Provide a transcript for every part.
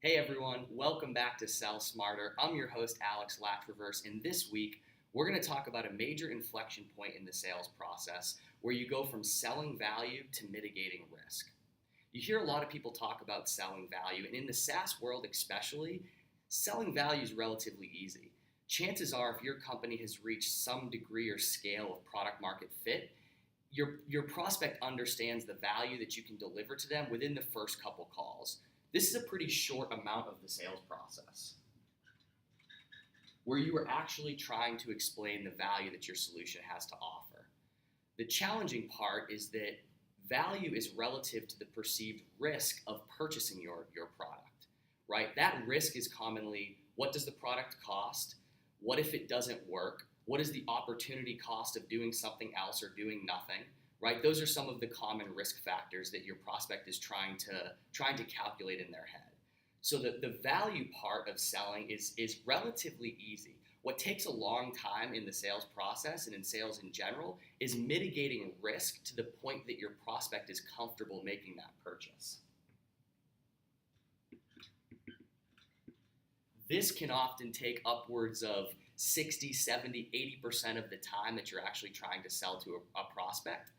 Hey everyone, welcome back to Sell Smarter. I'm your host, Alex Latreverse, and this week we're going to talk about a major inflection point in the sales process where you go from selling value to mitigating risk. You hear a lot of people talk about selling value, and in the SaaS world especially, selling value is relatively easy. Chances are, if your company has reached some degree or scale of product market fit, your prospect understands the value that you can deliver to them within the first couple calls. This is a pretty short amount of the sales process where you are actually trying to explain the value that your solution has to offer. The challenging part is that value is relative to the perceived risk of purchasing your product, right? That risk is commonly, what does the product cost? What if it doesn't work? What is the opportunity cost of doing something else or doing nothing? Right? Those are some of the common risk factors that your prospect is trying to calculate in their head. So the value part of selling is relatively easy. What takes a long time in the sales process and in sales in general is mitigating risk to the point that your prospect is comfortable making that purchase. This can often take upwards of 60, 70, 80% of the time that you're actually trying to sell to a prospect.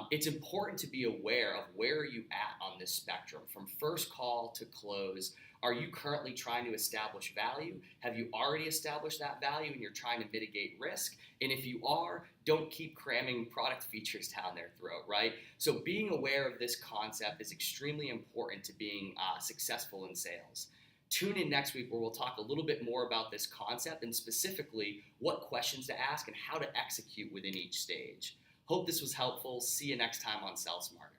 It's important to be aware of where are you at on this spectrum from first call to close. Are you currently trying to establish value? Have you already established that value and you're trying to mitigate risk? And if you are, don't keep cramming product features down their throat, right? So being aware of this concept is extremely important to being successful in sales. Tune in next week where we'll talk a little bit more about this concept and specifically what questions to ask and how to execute within each stage. Hope this was helpful. See you next time on Sell Smarter.